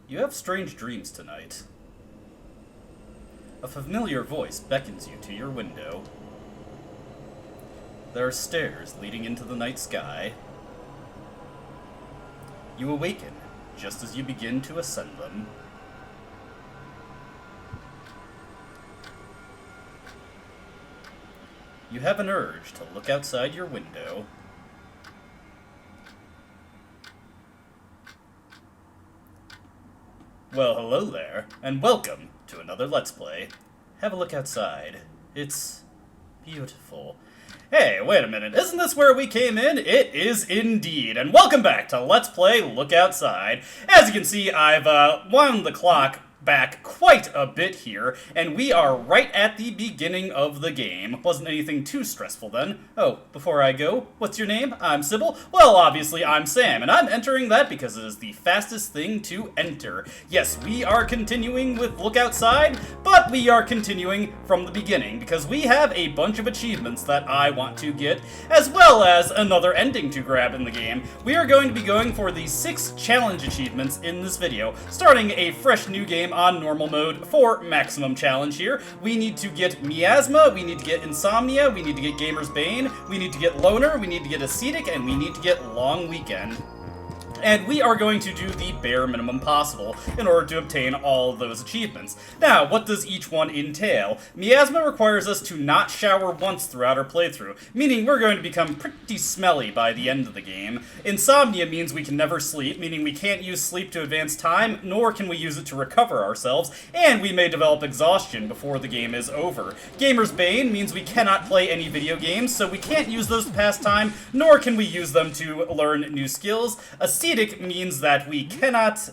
You have strange dreams tonight. A familiar voice beckons you to your window. There are stairs leading into the night sky. You awaken just as you begin to ascend them. You have an urge to look outside your window. Well, hello there, and welcome to another Let's Play. Have a look outside. It's beautiful. Hey, wait a minute, isn't this where we came in? It is indeed, and welcome back to Let's Play Look Outside. As you can see, I've wound the clock back quite a bit here, and we are right at the beginning of the game. Wasn't anything too stressful then. Oh, before I go, what's your name? I'm Sybil. Well, obviously I'm Sam, and I'm entering that because it is the fastest thing to enter. Yes, we are continuing with Look Outside, but we are continuing from the beginning because we have a bunch of achievements that I want to get, as well as another ending to grab in the game. We are going to be going for the 6 challenge achievements in this video, starting a fresh new game on normal mode for maximum challenge here. We need to get Miasma, we need to get Insomnia, we need to get Gamer's Bane, we need to get Loner, we need to get Ascetic, and we need to get Long Weekend. And we are going to do the bare minimum possible in order to obtain all of those achievements. Now, what does each one entail? Miasma requires us to not shower once throughout our playthrough, meaning we're going to become pretty smelly by the end of the game. Insomnia means we can never sleep, meaning we can't use sleep to advance time, nor can we use it to recover ourselves, and we may develop exhaustion before the game is over. Gamer's Bane means we cannot play any video games, so we can't use those to pass time, nor can we use them to learn new skills. Ascetic means that we cannot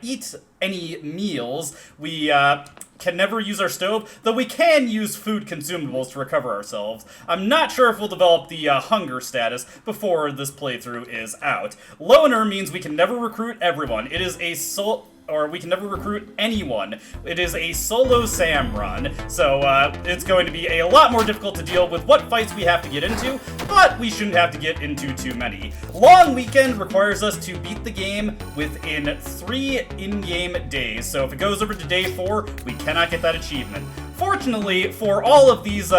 eat any meals. We can never use our stove, though we can use food consumables to recover ourselves. I'm not sure if we'll develop the hunger status before this playthrough is out. Loner means we can never recruit everyone. It is a we can never recruit anyone. It is a solo Sam run, so it's going to be a lot more difficult to deal with what fights we have to get into, but we shouldn't have to get into too many. Long Weekend requires us to beat the game within 3 in-game days, so if it goes over to day 4, we cannot get that achievement. Fortunately, for all of these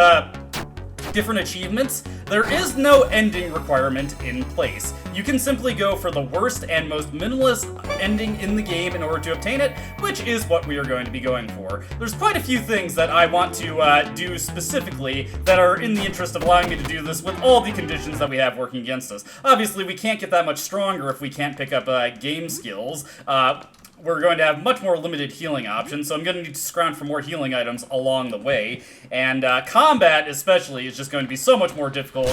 different achievements, there is no ending requirement in place. You can simply go for the worst and most minimalist ending in the game in order to obtain it, which is what we are going to be going for. There's quite a few things that I want to do specifically that are in the interest of allowing me to do this with all the conditions that we have working against us. Obviously, we can't get that much stronger if we can't pick up game skills. We're going to have much more limited healing options, so I'm going to need to scrounge for more healing items along the way. And combat, especially, is just going to be so much more difficult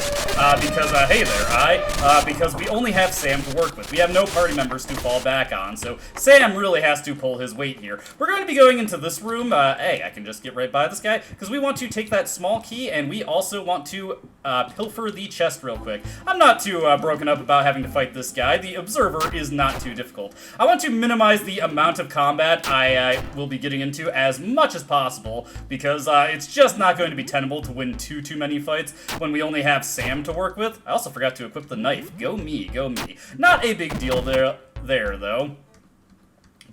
because, hey there, because we only have Sam to work with. We have no party members to fall back on, so Sam really has to pull his weight here. We're going to be going into this room. Hey, I can just get right by this guy, because we want to take that small key, and we also want to pilfer the chest real quick. I'm not too broken up about having to fight this guy. The Observer is not too difficult. I want to minimize the amount of combat I will be getting into as much as possible, because it's just not going to be tenable to win too many fights when we only have Sam to work with. I also forgot to equip the knife. Go me, go me. Not a big deal there though.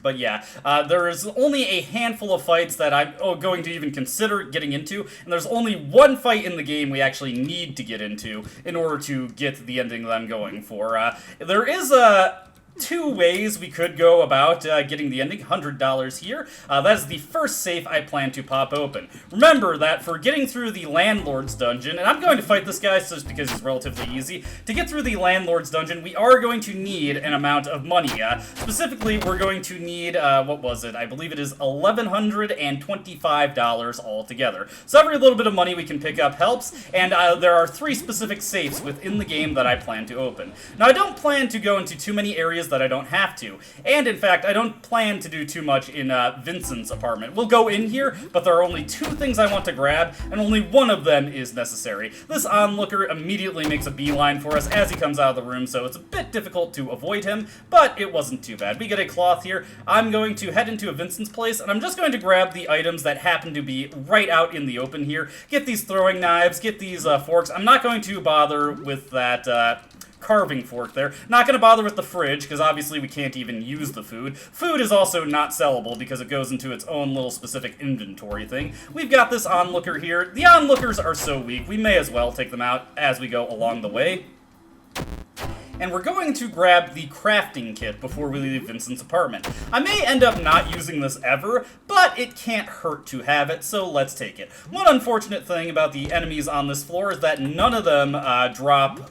But yeah, there is only a handful of fights that I'm going to even consider getting into, and there's only one fight in the game we actually need to get into in order to get the ending that I'm going for. There is 2 ways we could go about getting the ending. $100 here. That is the first safe I plan to pop open. Remember that for getting through the Landlord's dungeon, and I'm going to fight this guy just because he's relatively easy, to get through the Landlord's dungeon, we are going to need an amount of money. Specifically, we're going to need, what was it? I believe it is $1,125 altogether. So every little bit of money we can pick up helps, and there are 3 specific safes within the game that I plan to open. Now, I don't plan to go into too many areas that I don't have to. And in fact, I don't plan to do too much in Vincent's apartment. We'll go in here, but there are only 2 things I want to grab, and only one of them is necessary. This onlooker immediately makes a beeline for us as he comes out of the room, so it's a bit difficult to avoid him, but it wasn't too bad. We get a cloth here. I'm going to head into a Vincent's place, and I'm just going to grab the items that happen to be right out in the open here. Get these throwing knives, get these forks. I'm not going to bother with that carving fork there. Not going to bother with the fridge, because obviously we can't even use the food. Food is also not sellable, because it goes into its own little specific inventory thing. We've got this onlooker here. The onlookers are so weak, we may as well take them out as we go along the way. And we're going to grab the crafting kit before we leave Vincent's apartment. I may end up not using this ever, but it can't hurt to have it, so let's take it. One unfortunate thing about the enemies on this floor is that none of them drop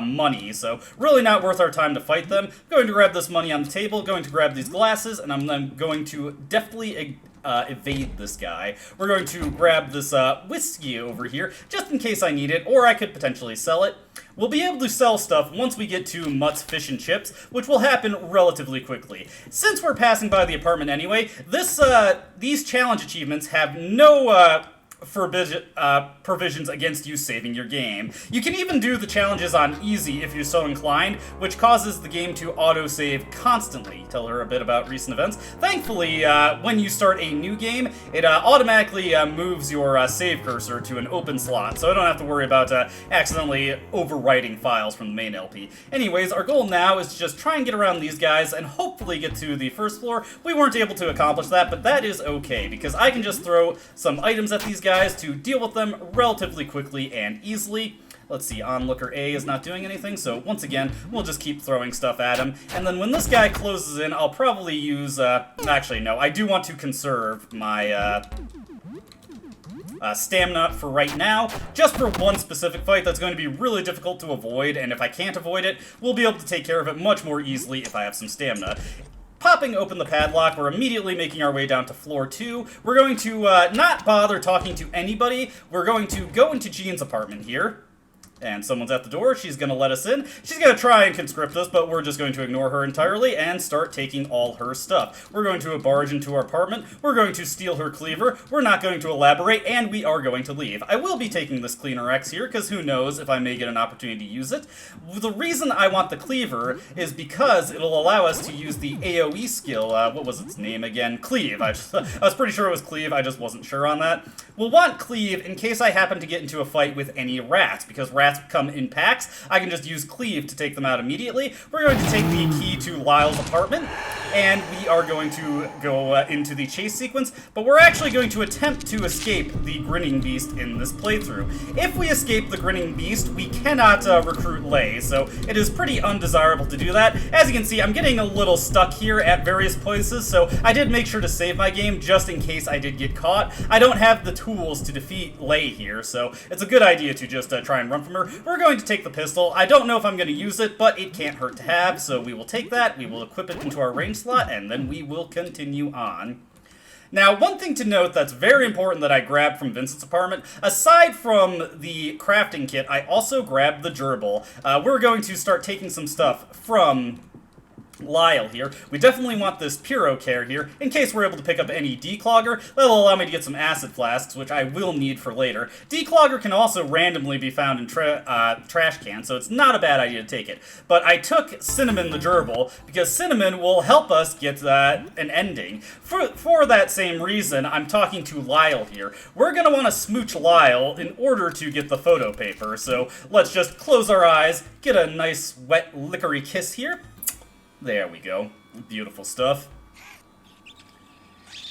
money, so really not worth our time to fight them. Going to grab this money on the table, going to grab these glasses, and I'm then going to deftly evade this guy. We're going to grab this whiskey over here, just in case I need it, or I could potentially sell it. We'll be able to sell stuff once we get to Mutt's Fish and Chips, which will happen relatively quickly. Since we're passing by the apartment anyway, these challenge achievements have no provisions against you saving your game. You can even do the challenges on easy if you're so inclined, which causes the game to autosave constantly. Tell her a bit about recent events. Thankfully, when you start a new game, it automatically moves your save cursor to an open slot, so I don't have to worry about accidentally overwriting files from the main LP. Anyways, our goal now is to just try and get around these guys and hopefully get to the first floor. We weren't able to accomplish that, but that is okay, because I can just throw some items at these guys to deal with them relatively quickly and easily. Let's see, onlooker A is not doing anything, so once again, we'll just keep throwing stuff at him. And then when this guy closes in, I'll probably use, actually, no, I do want to conserve my, stamina for right now, just for one specific fight that's going to be really difficult to avoid, and if I can't avoid it, we'll be able to take care of it much more easily if I have some stamina. Popping open the padlock, we're immediately making our way down to floor 2. We're going to not bother talking to anybody. We're going to go into Jean's apartment here. And someone's at the door. She's going to let us in. She's going to try and conscript us, but we're just going to ignore her entirely and start taking all her stuff. We're going to barge into her apartment. We're going to steal her cleaver. We're not going to elaborate, and we are going to leave. I will be taking this Cleaner X here, because who knows if I may get an opportunity to use it. The reason I want the cleaver is because it'll allow us to use the AoE skill. What was its name again? Cleave. I was pretty sure it was Cleave. I just wasn't sure on that. We'll want Cleave in case I happen to get into a fight with any rats, because rats come in packs. I can just use Cleave to take them out immediately. We're going to take the key to Lyle's apartment, and we are going to go into the chase sequence, but we're actually going to attempt to escape the Grinning Beast in this playthrough. If we escape the Grinning Beast, we cannot recruit Lay, so it is pretty undesirable to do that. As you can see, I'm getting a little stuck here at various places, so I did make sure to save my game just in case I did get caught. I don't have the tools to defeat Lay here, so it's a good idea to just try and run from her. We're going to take the pistol. I don't know if I'm going to use it, but it can't hurt to have, so we will take that, we will equip it into our range slot, and then we will continue on. Now, one thing to note that's very important that I grabbed from Vincent's apartment, aside from the crafting kit, I also grabbed the gerbil. We're going to start taking some stuff from Lyle here. We definitely want this Puro Care here, in case we're able to pick up any declogger. That'll allow me to get some acid flasks, which I will need for later. Declogger can also randomly be found in trash cans, so it's not a bad idea to take it. But I took Cinnamon the gerbil, because Cinnamon will help us get an ending. For that same reason, I'm talking to Lyle here. We're going to want to smooch Lyle in order to get the photo paper, so let's just close our eyes, get a nice wet licorice kiss here. There we go. Beautiful stuff.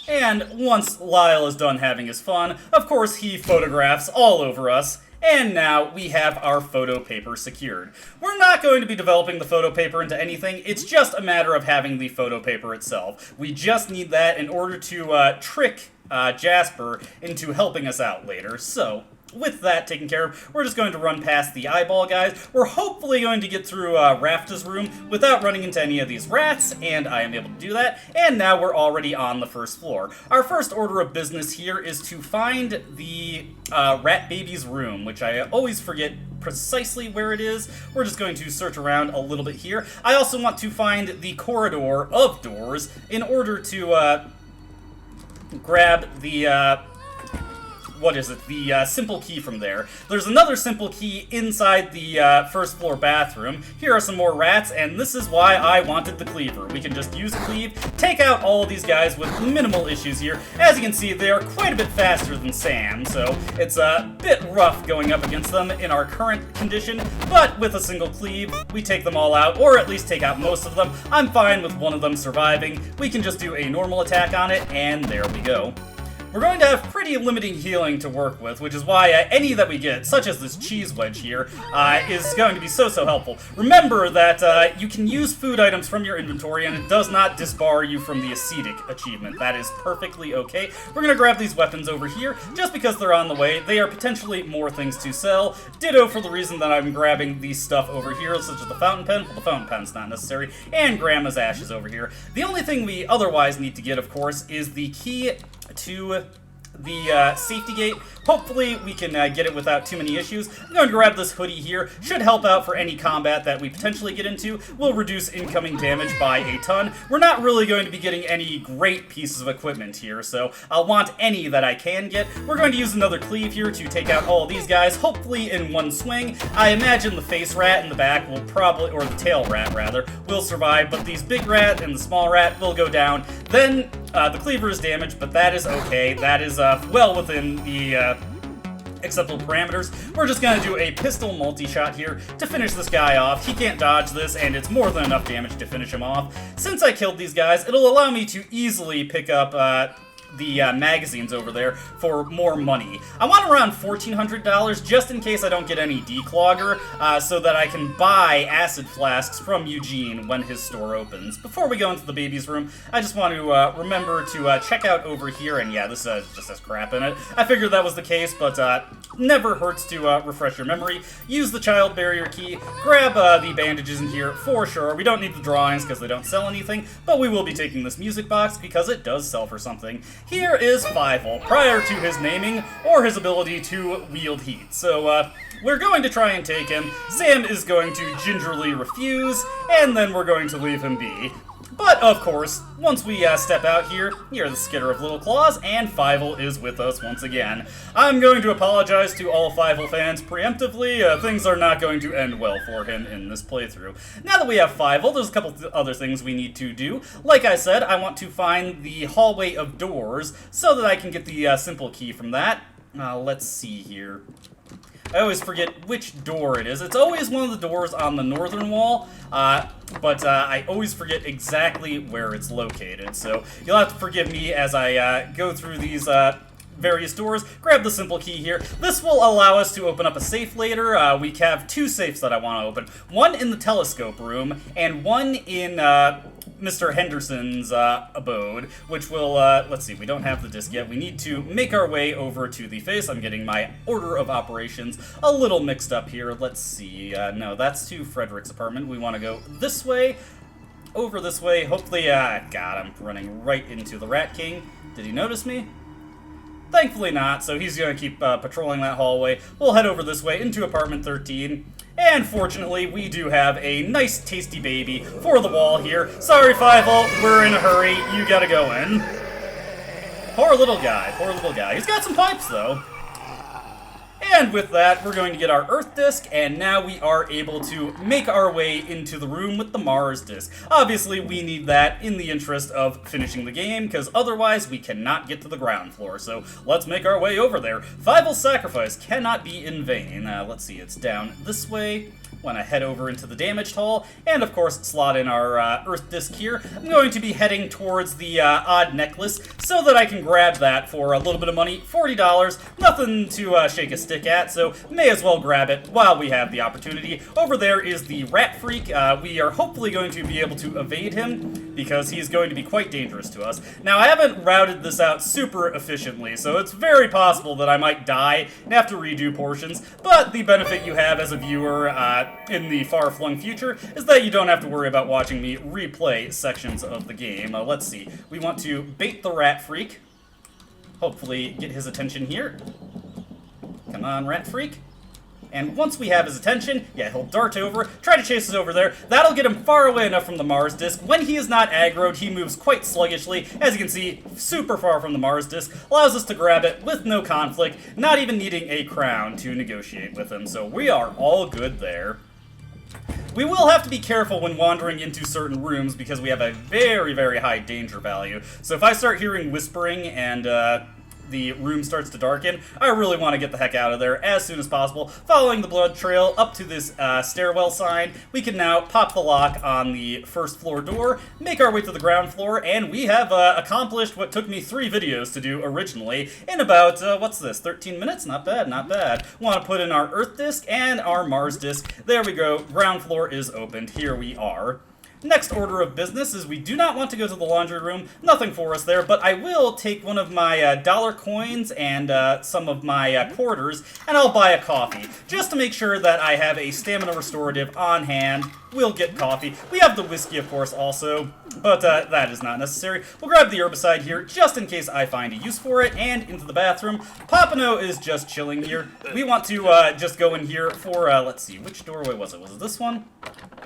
And once Lyle is done having his fun, of course he photographs all over us, and now we have our photo paper secured. We're not going to be developing the photo paper into anything, it's just a matter of having the photo paper itself. We just need that in order to trick Jasper into helping us out later, so with that taken care of, we're just going to run past the eyeball guys. We're hopefully going to get through Rafta's room without running into any of these rats, and I am able to do that. And now we're already on the first floor. Our first order of business here is to find the rat baby's room, which I always forget precisely where it is. We're just going to search around a little bit here. I also want to find the corridor of doors in order to grab the what is it, the simple key from there. There's another simple key inside the first floor bathroom. Here are some more rats, and this is why I wanted the cleaver. We can just use cleave, take out all of these guys with minimal issues here. As you can see, they are quite a bit faster than Sam, so it's a bit rough going up against them in our current condition, but with a single cleave, we take them all out, or at least take out most of them. I'm fine with one of them surviving. We can just do a normal attack on it, and there we go. We're going to have pretty limiting healing to work with, which is why any that we get, such as this cheese wedge here, is going to be so helpful. Remember that you can use food items from your inventory, and it does not disbar you from the ascetic achievement. That is perfectly okay. We're going to grab these weapons over here, just because they're on the way. They are potentially more things to sell. Ditto for the reason that I'm grabbing these stuff over here, such as the fountain pen. Well, the fountain pen's not necessary. And Grandma's ashes over here. The only thing we otherwise need to get, of course, is the key to the safety gate. Hopefully we can get it without too many issues. I'm going to grab this hoodie here. Should help out for any combat that we potentially get into. Will reduce incoming damage by a ton. We're not really going to be getting any great pieces of equipment here, so I'll want any that I can get. We're going to use another cleave here to take out all of these guys, hopefully in one swing. I imagine the face rat in the back will probably, or the tail rat rather, will survive, but these big rat and the small rat will go down. Then the cleaver is damaged, but that is okay. That is well within the acceptable parameters. We're just going to do a pistol multi-shot here to finish this guy off. He can't dodge this, and it's more than enough damage to finish him off. Since I killed these guys, it'll allow me to easily pick up the magazines over there for more money. I want around $1,400 just in case I don't get any declogger, so that I can buy acid flasks from Eugene when his store opens. Before we go into the baby's room, I just want to remember to check out over here, and yeah, this just has crap in it. I figured that was the case, but never hurts to refresh your memory. Use the child barrier key, grab the bandages in here for sure. We don't need the drawings because they don't sell anything, but we will be taking this music box because it does sell for something. Here is Fievel, prior to his naming or his ability to wield heat. So, we're going to try and take him. Sam is going to gingerly refuse, and then we're going to leave him be. But, of course, once we step out here, you're the skitter of Little Claws, and Fievel is with us once again. I'm going to apologize to all Fievel fans preemptively. Things are not going to end well for him in this playthrough. Now that we have Fievel, there's a couple other things we need to do. Like I said, I want to find the hallway of doors so that I can get the simple key from that. Let's see here. I always forget which door it is. It's always one of the doors on the northern wall, but I always forget exactly where it's located. So you'll have to forgive me as I go through these various doors. Grab the simple key here. This will allow us to open up a safe later. We have two safes that I want to open. One in the telescope room, and one in Mr. Henderson's abode, which will, let's see, we don't have the disc yet. We need to make our way over to the face. I'm getting my order of operations a little mixed up here. Let's see. No, that's to Frederick's apartment. We want to go this way, over this way. Hopefully, God, I'm running right into the Rat King. Did he notice me? Thankfully not, so he's going to keep patrolling that hallway. We'll head over this way into apartment 13. And fortunately, we do have a nice tasty baby for the wall here. Sorry, Fievel, we're in a hurry. You gotta go in. Poor little guy, poor little guy. He's got some pipes, though. And with that, we're going to get our Earth Disc, and now we are able to make our way into the room with the Mars Disc. Obviously, we need that in the interest of finishing the game, because otherwise we cannot get to the ground floor. So let's make our way over there. Fievel's sacrifice cannot be in vain. Let's see, it's down this way. Want to head over into the damaged hall, and of course slot in our Earth Disc here. I'm going to be heading towards the odd necklace so that I can grab that for a little bit of money, $40. Nothing to shake a stick at, so may as well grab it while we have the opportunity. Over there is the Rat Freak. We are hopefully going to be able to evade him because he's going to be quite dangerous to us. Now, I haven't routed this out super efficiently, so it's very possible that I might die and have to redo portions, but the benefit you have as a viewer in the far-flung future is that you don't have to worry about watching me replay sections of the game. Let's see. We want to bait the Rat Freak. Hopefully get his attention here. Come on, Rat Freak. And once we have his attention, yeah, he'll dart over, try to chase us over there. That'll get him far away enough from the Mars disk. When he is not aggroed, he moves quite sluggishly. As you can see, super far from the Mars disk. Allows us to grab it with no conflict, not even needing a crown to negotiate with him. So we are all good there. We will have to be careful when wandering into certain rooms because we have a very, very high danger value. So if I start hearing whispering and the room starts to darken, I really want to get the heck out of there as soon as possible. Following the blood trail up to this stairwell sign, we can now pop the lock on the first floor door, make our way to the ground floor, and we have accomplished what took me 3 videos to do originally in about, what's this, 13 minutes? Not bad, not bad. Want to put in our Earth disk and our Mars disk. There we go. Ground floor is opened. Here we are. Next order of business is we do not want to go to the laundry room. Nothing for us there, but I will take one of my dollar coins and some of my quarters, and I'll buy a coffee, just to make sure that I have a stamina restorative on hand. We'll get coffee. We have the whiskey, of course, also, but that is not necessary. We'll grab the herbicide here, just in case I find a use for it, and into the bathroom. Papano is just chilling here. We want to just go in here for, let's see, which doorway was it? Was it this one?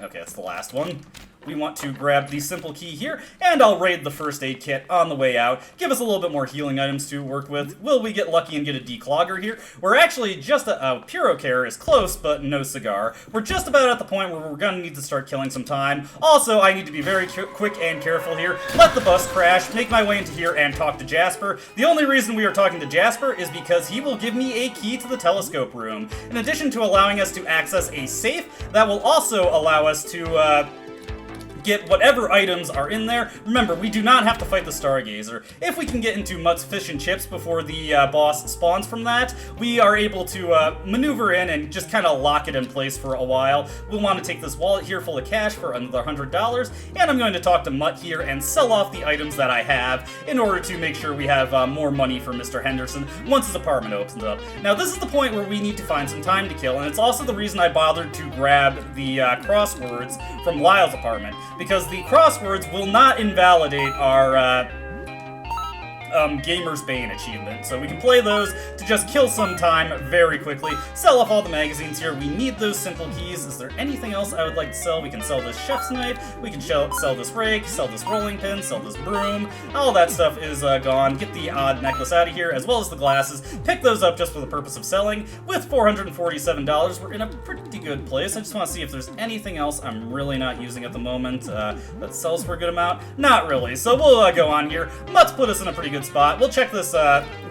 Okay, it's the last one. We want to grab the simple key here, and I'll raid the first aid kit on the way out. Give us a little bit more healing items to work with. Will we get lucky and get a declogger here? We're actually just Purocare is close, but no cigar. We're just about at the point where we're going to need to start killing some time. Also, I need to be very quick and careful here. Let the bus crash, make my way into here, and talk to Jasper. The only reason we are talking to Jasper is because he will give me a key to the telescope room. In addition to allowing us to access a safe, that will also allow us to get whatever items are in there. Remember, we do not have to fight the Stargazer. If we can get into Mutt's Fish and Chips before the boss spawns from that, we are able to maneuver in and just kind of lock it in place for a while. We'll want to take this wallet here full of cash for another $100, and I'm going to talk to Mutt here and sell off the items that I have in order to make sure we have more money for Mr. Henderson once his apartment opens up. Now, this is the point where we need to find some time to kill, and it's also the reason I bothered to grab the crosswords from Lyle's apartment, because the crosswords will not invalidate our Gamer's Bane achievement. So we can play those to just kill some time very quickly. Sell off all the magazines here. We need those simple keys. Is there anything else I would like to sell? We can sell this chef's knife. We can sell this rake, sell this rolling pin, sell this broom. All that stuff is gone. Get the odd necklace out of here, as well as the glasses. Pick those up just for the purpose of selling. With $447, we're in a pretty good place. I just want to see if there's anything else I'm really not using at the moment that sells for a good amount. Not really. So we'll go on here. Mutt's put us in a pretty good spot. We'll check this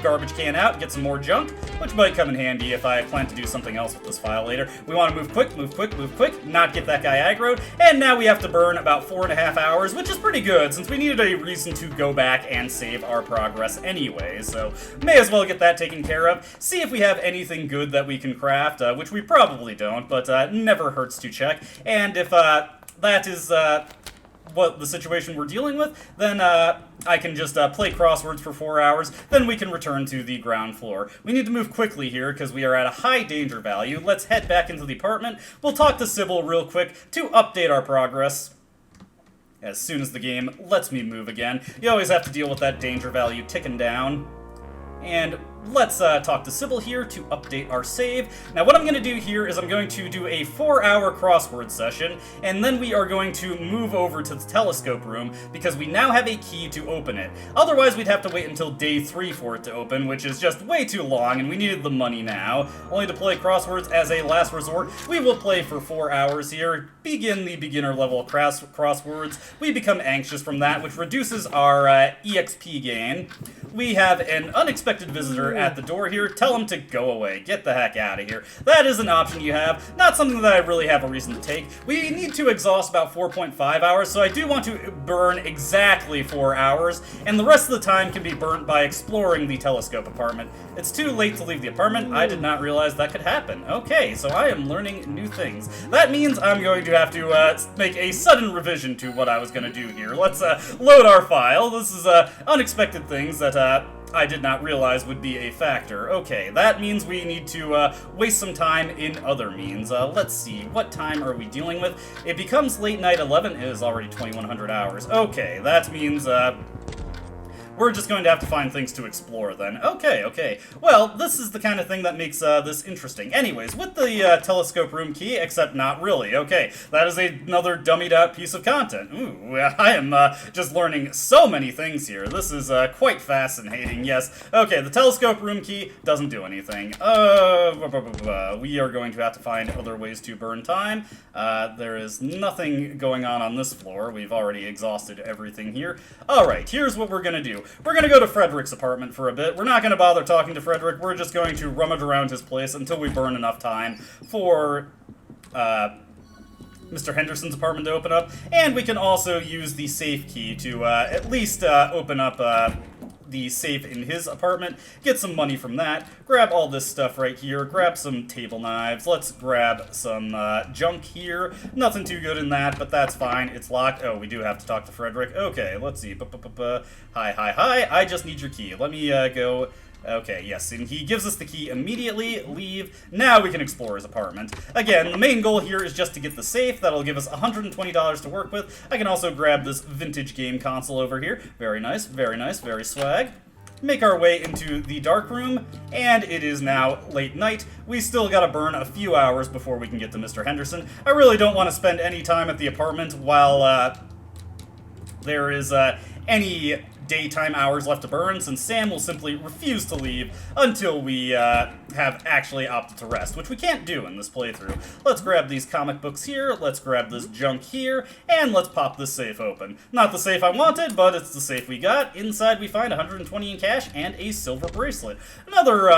garbage can out, get some more junk, which might come in handy if I plan to do something else with this file later. We want to move quick, move quick, move quick, not get that guy aggroed, and now we have to burn about 4.5 hours, which is pretty good, since we needed a reason to go back and save our progress anyway, so may as well get that taken care of. See if we have anything good that we can craft, which we probably don't, but never hurts to check, and if that is what the situation we're dealing with, then I can just play crosswords for 4 hours, then we can return to the ground floor. We need to move quickly here because we are at a high danger value. Let's head back into the apartment. We'll talk to Sybil real quick to update our progress. As soon as the game lets me move again. You always have to deal with that danger value ticking down. And let's talk to Sybil here to update our save. Now what I'm going to do here is I'm going to do a 4-hour crossword session, and then we are going to move over to the telescope room because we now have a key to open it. Otherwise we'd have to wait until day 3 for it to open, which is just way too long, and we needed the money now. Only to play crosswords as a last resort. We will play for 4 hours here, begin the beginner level crosswords. We become anxious from that, which reduces our EXP gain. We have an unexpected visitor at the door here. Tell him to go away. Get the heck out of here. That is an option you have. Not something that I really have a reason to take. We need to exhaust about 4.5 hours, so I do want to burn exactly 4 hours, and the rest of the time can be burnt by exploring the telescope apartment. It's too late to leave the apartment. I did not realize that could happen. Okay, so I am learning new things. That means I'm going to have to make a sudden revision to what I was going to do here. Let's load our file. This is unexpected things that I did not realize would be a factor. Okay, that means we need to waste some time in other means. Let's see, what time are we dealing with? It becomes late night 11. It is already 2100 hours. Okay, that means we're we're just going to have to find things to explore then. Okay, okay. Well, this is the kind of thing that makes this interesting. Anyways, with the telescope room key, except not really. Okay, that is another dummied out piece of content. Ooh, I am just learning so many things here. This is quite fascinating, yes. Okay, the telescope room key doesn't do anything. We are going to have to find other ways to burn time. There is nothing going on this floor. We've already exhausted everything here. Alright, here's what we're gonna do. We're gonna go to Frederick's apartment for a bit. We're not gonna bother talking to Frederick. We're just going to rummage around his place until we burn enough time for, Mr. Henderson's apartment to open up. And we can also use the safe key to, at least, open up, the safe in his apartment, get some money from that, grab all this stuff right here, grab some table knives, let's grab some junk here. Nothing too good in that, but that's fine. It's locked. Oh, we do have to talk to Frederick. Okay, let's see. Hi. I just need your key. Let me go. Okay, yes, and he gives us the key immediately. Leave. Now we can explore his apartment. Again, the main goal here is just to get the safe. That'll give us $120 to work with. I can also grab this vintage game console over here. Very nice, very swag. Make our way into the dark room, and it is now late night. We still gotta burn a few hours before we can get to Mr. Henderson. I really don't want to spend any time at the apartment while there is any daytime hours left to burn, since Sam will simply refuse to leave until we have actually opted to rest, which we can't do in this playthrough. Let's grab these comic books here, let's grab this junk here, and let's pop this safe open. Not the safe I wanted, but it's the safe we got. Inside we find 120 in cash and a silver bracelet. Another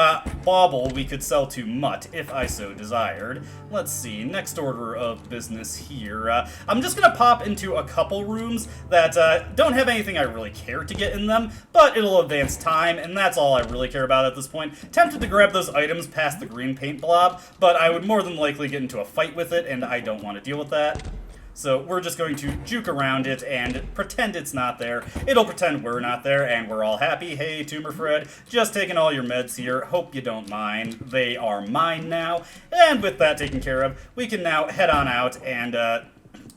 bauble we could sell to Mutt, if I so desired. Let's see, next order of business here. I'm just gonna pop into a couple rooms that don't have anything I really care to get in them, but it'll advance time, and that's all I really care about at this point. Tempted to grab those items past the green paint blob, but I would more than likely get into a fight with it, and I don't want to deal with that. So we're just going to juke around it and pretend it's not there. It'll pretend we're not there, and we're all happy. Hey, Tumor Fred, just taking all your meds here. Hope you don't mind. They are mine now. And with that taken care of, we can now head on out and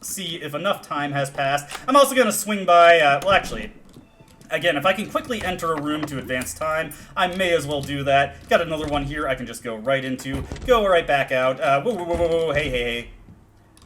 see if enough time has passed. I'm also going to swing by, well, actually, again, if I can quickly enter a room to advance time, I may as well do that. Got another one here I can just go right into, go right back out. Whoa, hey.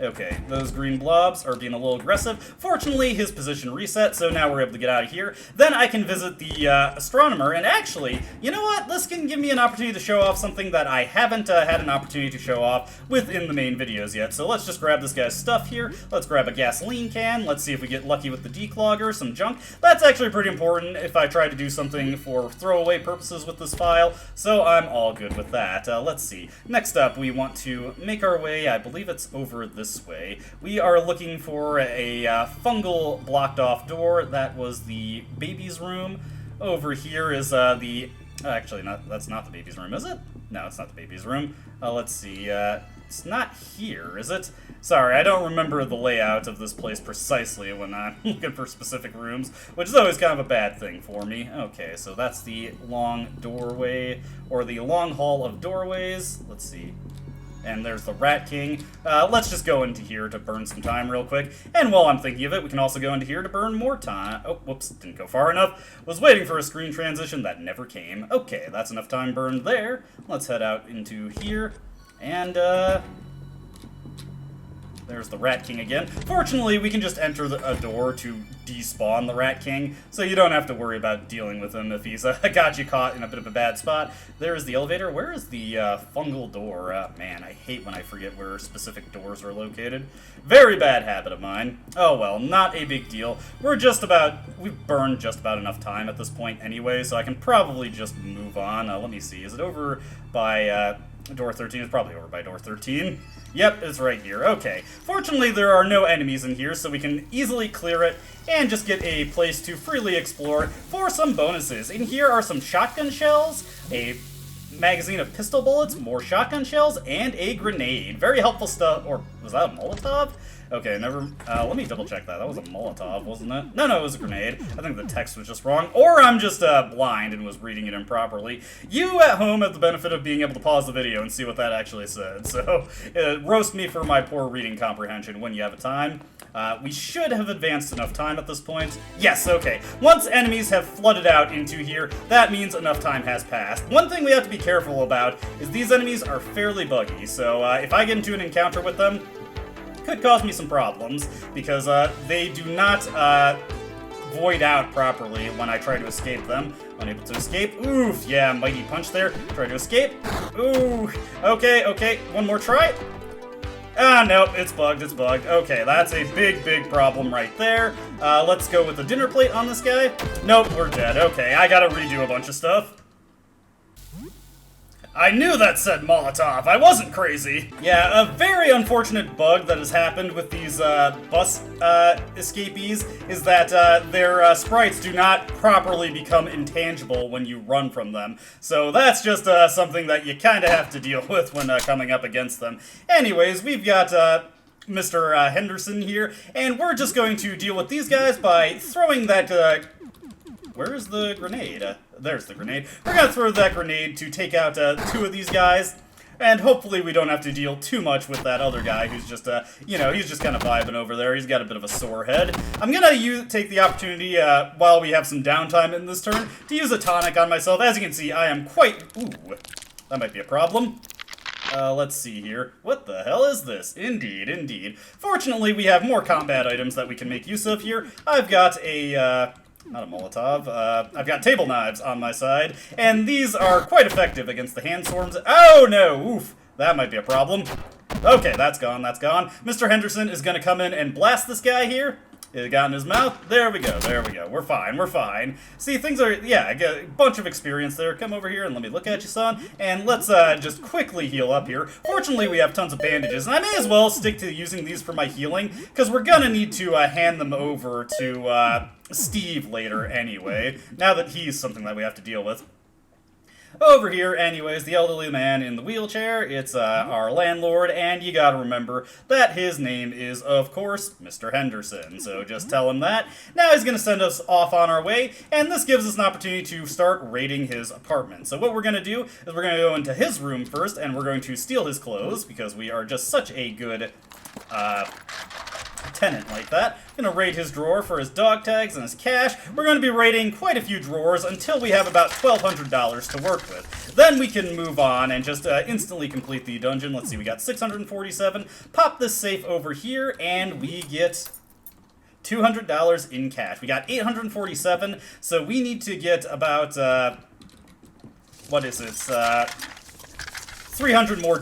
Okay, those green blobs are being a little aggressive. Fortunately, his position reset, so now we're able to get out of here. Then I can visit the astronomer, and actually, you know what? This can give me an opportunity to show off something that I haven't had an opportunity to show off within the main videos yet. So let's just grab this guy's stuff here. Let's grab a gasoline can. Let's see if we get lucky with the declogger, some junk. That's actually pretty important if I try to do something for throwaway purposes with this file, so I'm all good with that. Let's see. Next up, we want to make our way, I believe it's over this way. We are looking for a fungal blocked off door. That was the baby's room. Over here is the... actually, that's not the baby's room, is it? No, it's not the baby's room. Let's see. It's not here, is it? Sorry, I don't remember the layout of this place precisely when I'm looking for specific rooms, which is always kind of a bad thing for me. Okay, so that's the long doorway, or the long hall of doorways. Let's see. And there's the Rat King. Let's just go into here to burn some time real quick. And while I'm thinking of it, we can also go into here to burn more time. Oh, whoops, didn't go far enough. Was waiting for a screen transition that never came. Okay, that's enough time burned there. Let's head out into here. And, there's the Rat King again. Fortunately, we can just enter a door to despawn the Rat King, so you don't have to worry about dealing with him if he's got you caught in a bit of a bad spot. There's the elevator. Where is the fungal door? Man, I hate when I forget where specific doors are located. Very bad habit of mine. Oh well, not a big deal. We've burned just about enough time at this point anyway, so I can probably just move on. Let me see. Is it over by door 13? It's probably over by door 13. Yep, it's right here. Okay. Fortunately, there are no enemies in here, so we can easily clear it and just get a place to freely explore for some bonuses. In here are some shotgun shells, a magazine of pistol bullets, more shotgun shells, and a grenade. Very helpful stuff. Or was that a Molotov? Okay, let me double check that. That was a Molotov, wasn't it? No, it was a grenade. I think the text was just wrong. Or I'm just blind and was reading it improperly. You at home have the benefit of being able to pause the video and see what that actually said. So, roast me for my poor reading comprehension when you have a time. We should have advanced enough time at this point. Yes, okay. Once enemies have flooded out into here, that means enough time has passed. One thing we have to be careful about is these enemies are fairly buggy, so if I get into an encounter with them, it could cause me some problems, because they do not void out properly when I try to escape them. Unable to escape. Oof, yeah, mighty punch there. Try to escape. Ooh, okay, one more try. Ah, nope, it's bugged, it's bugged. Okay, that's a big, big problem right there. Let's go with the dinner plate on this guy. Nope, we're dead. Okay, I gotta redo a bunch of stuff. I knew that said Molotov. I wasn't crazy. Yeah, a very unfortunate bug that has happened with these bus escapees is that their sprites do not properly become intangible when you run from them. So that's just something that you kind of have to deal with when coming up against them. Anyways, we've got Mr. Henderson here, and we're just going to deal with these guys by throwing that... Where's the grenade? There's the grenade. We're gonna throw that grenade to take out 2 of these guys, and hopefully we don't have to deal too much with that other guy who's just, you know, he's just kind of vibing over there. He's got a bit of a sore head. I'm gonna take the opportunity, while we have some downtime in this turn, to use a tonic on myself. As you can see, I am quite... Ooh, that might be a problem. Let's see here. What the hell is this? Indeed, indeed. Fortunately, we have more combat items that we can make use of here. I've got a, not a Molotov. I've got table knives on my side, and these are quite effective against the hand swarms. Oh no! Oof! That might be a problem. Okay, that's gone, that's gone. Mr. Henderson is gonna come in and blast this guy here. It got in his mouth. There we go, there we go. We're fine, we're fine. See, things are, yeah, I get a bunch of experience there. Come over here and let me look at you, son. And let's just quickly heal up here. Fortunately, we have tons of bandages, and I may as well stick to using these for my healing, because we're gonna need to hand them over to Steve later anyway, now that he's something that we have to deal with. Over here, anyways, the elderly man in the wheelchair, it's our landlord, and you gotta remember that his name is, of course, Mr. Henderson, so just tell him that. Now he's gonna send us off on our way, and this gives us an opportunity to start raiding his apartment. So what we're gonna do is we're gonna go into his room first, and we're going to steal his clothes, because we are just such a good, tenant like that. Gonna raid his drawer for his dog tags and his cash. We're gonna be raiding quite a few drawers until we have about $1,200 to work with. Then we can move on and just instantly complete the dungeon. Let's see, we got 647. Pop this safe over here, and we get $200 in cash. We got 847, so we need to get about, what is it, $300 more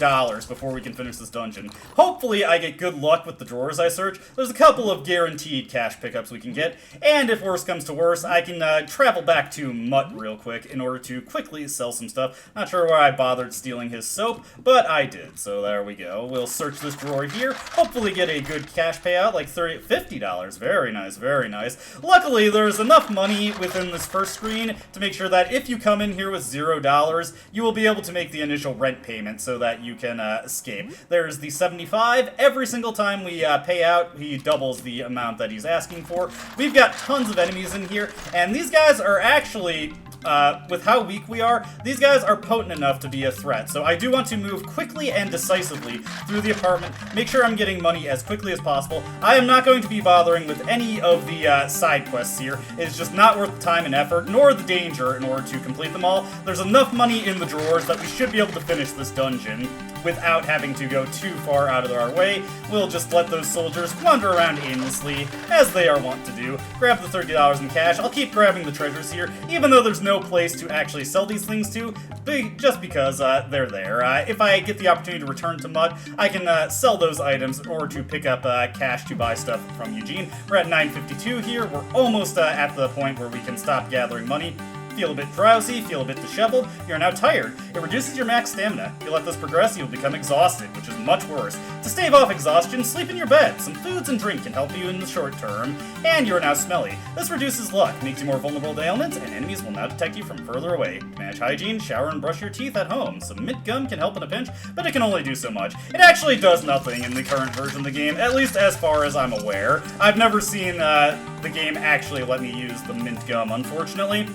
before we can finish this dungeon. Hopefully I get good luck with the drawers I search. There's a couple of guaranteed cash pickups we can get, and if worse comes to worse, I can travel back to Mutt real quick in order to quickly sell some stuff. Not sure why I bothered stealing his soap, but I did, so there we go. We'll search this drawer here, hopefully get a good cash payout, like $50. Very nice, very nice. Luckily, there's enough money within this first screen to make sure that if you come in here with $0, you will be able to make the initial rent payment so that you can escape. There's the 75. Every single time we pay out, he doubles the amount that he's asking for. We've got tons of enemies in here, and these guys are actually... with how weak we are, these guys are potent enough to be a threat. So I do want to move quickly and decisively through the apartment, make sure I'm getting money as quickly as possible. I am not going to be bothering with any of the side quests here. It's just not worth the time and effort, nor the danger in order to complete them all. There's enough money in the drawers that we should be able to finish this dungeon without having to go too far out of our way. We'll just let those soldiers wander around aimlessly, as they are wont to do. Grab the $30 in cash. I'll keep grabbing the treasures here, even though there's no place to actually sell these things to, just because they're there. If I get the opportunity to return to Mud, I can sell those items in order to pick up cash to buy stuff from Eugene. We're at 952 here. We're almost at the point where we can stop gathering money. Feel a bit drowsy, feel a bit disheveled, you're now tired. It reduces your max stamina. If you let this progress, you'll become exhausted, which is much worse. To stave off exhaustion, sleep in your bed. Some foods and drink can help you in the short term. And you're now smelly. This reduces luck, makes you more vulnerable to ailments, and enemies will now detect you from further away. To manage hygiene, shower and brush your teeth at home. Some mint gum can help in a pinch, but it can only do so much. It actually does nothing in the current version of the game, at least as far as I'm aware. I've never seen the game actually let me use the mint gum, unfortunately.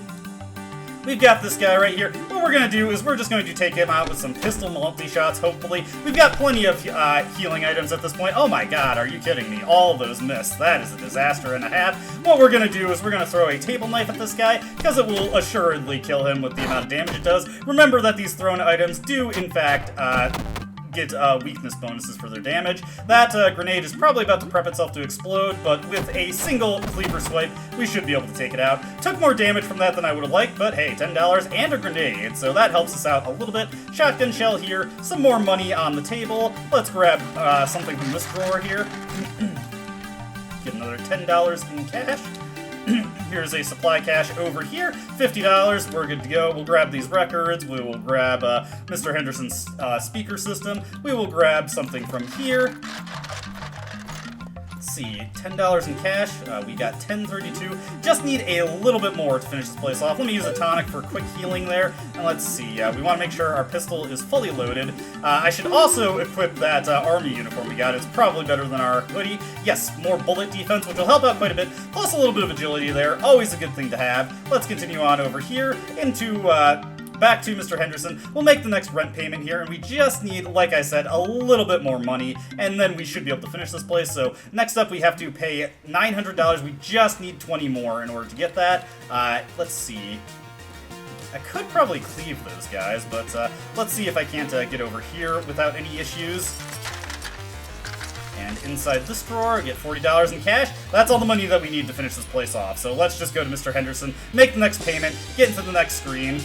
we've got this guy right here. What we're going to do is we're just going to take him out with some pistol multi-shots, hopefully. We've got plenty of healing items at this point. Oh my god, are you kidding me? All those missed. That is a disaster and a half. What we're going to do is we're going to throw a table knife at this guy, because it will assuredly kill him with the amount of damage it does. Remember that these thrown items do, in fact, get weakness bonuses for their damage. That grenade is probably about to prep itself to explode, but with a single cleaver swipe, we should be able to take it out. Took more damage from that than I would have liked, but hey, $10 and a grenade, so that helps us out a little bit. Shotgun shell here, some more money on the table. Let's grab something from this drawer here. Get another $10 in cash. Here's a supply cache over here, $50, we're good to go. We'll grab these records, we will grab Mr. Henderson's speaker system, we will grab something from here. Let's see, $10 in cash, we got $10.32, just need a little bit more to finish this place off. Let me use a tonic for quick healing there, and let's see, we want to make sure our pistol is fully loaded. I should also equip that army uniform we got. It's probably better than our hoodie. Yes, more bullet defense, which will help out quite a bit, plus a little bit of agility there, always a good thing to have. Let's continue on over here into back to Mr. Henderson. We'll make the next rent payment here, and we just need, like I said, a little bit more money, and then we should be able to finish this place. So next up, we have to pay $900. We just need 20 more in order to get that. Let's see. I could probably cleave those guys, but let's see if I can't get over here without any issues. And inside this drawer, get $40 in cash. That's all the money that we need to finish this place off. So let's just go to Mr. Henderson, make the next payment, get into the next screen.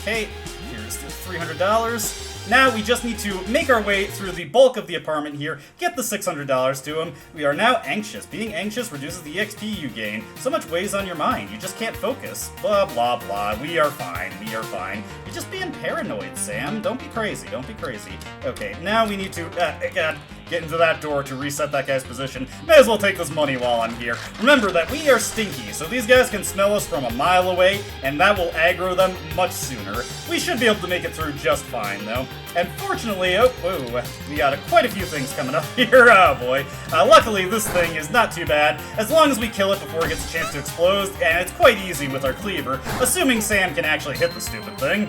Okay, here's the $300. Now we just need to make our way through the bulk of the apartment here, get the $600 to him. We are now anxious. Being anxious reduces the EXP you gain. So much weighs on your mind. You just can't focus. Blah, blah, blah. We are fine. We are fine. You're just being paranoid, Sam. Don't be crazy. Don't be crazy. Okay, now we need to get into that door to reset that guy's position. May as well take this money while I'm here. Remember that we are stinky, so these guys can smell us from a mile away, and that will aggro them much sooner. We should be able to make it through just fine, though. And fortunately, we got quite a few things coming up here. Oh boy. Luckily, this thing is not too bad, as long as we kill it before it gets a chance to explode, and it's quite easy with our cleaver, assuming Sam can actually hit the stupid thing.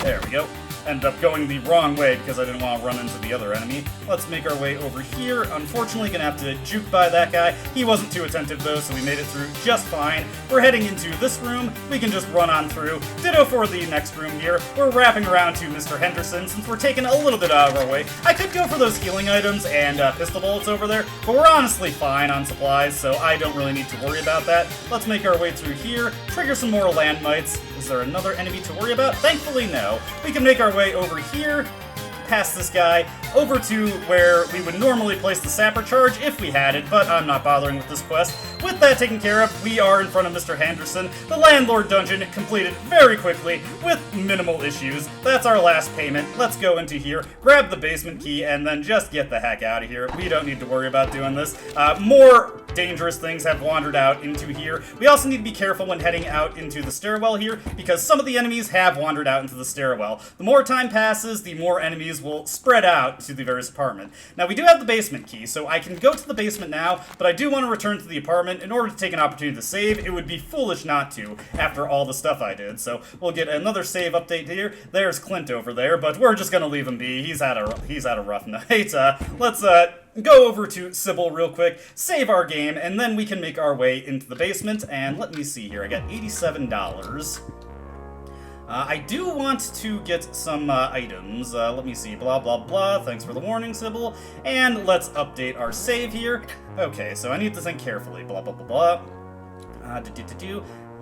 There we go. Ended up going the wrong way because I didn't want to run into the other enemy. Let's make our way over here. Unfortunately, gonna have to juke by that guy. He wasn't too attentive though, so we made it through just fine. We're heading into this room. We can just run on through. Ditto for the next room here. We're wrapping around to Mr. Henderson since we're taking a little bit out of our way. I could go for those healing items and pistol bullets over there, but we're honestly fine on supplies, so I don't really need to worry about that. Let's make our way through here. Trigger some more land mites. Is there another enemy to worry about? Thankfully, no. We can make our way over here, past this guy, over to where we would normally place the sapper charge if we had it, but I'm not bothering with this quest. With that taken care of, we are in front of Mr. Henderson. The landlord dungeon completed very quickly with minimal issues. That's our last payment. Let's go into here, grab the basement key, and then just get the heck out of here. We don't need to worry about doing this. More dangerous things have wandered out into here. We also need to be careful when heading out into the stairwell here, because some of the enemies have wandered out into the stairwell. The more time passes, the more enemies will spread out to the various apartment. Now, we do have the basement key, so I can go to the basement now, but I do want to return to the apartment in order to take an opportunity to save. It would be foolish not to, after all the stuff I did. So we'll get another save update here. There's Clint over there, but we're just gonna leave him be. He's had a rough night. Let's go over to Sybil real quick, save our game, and then we can make our way into the basement. And let me see here, I got $87. I do want to get some items. Let me see, blah, blah, blah. Thanks for the warning, Sybil. And let's update our save here. Okay, so I need to think carefully. Blah, blah, blah, blah.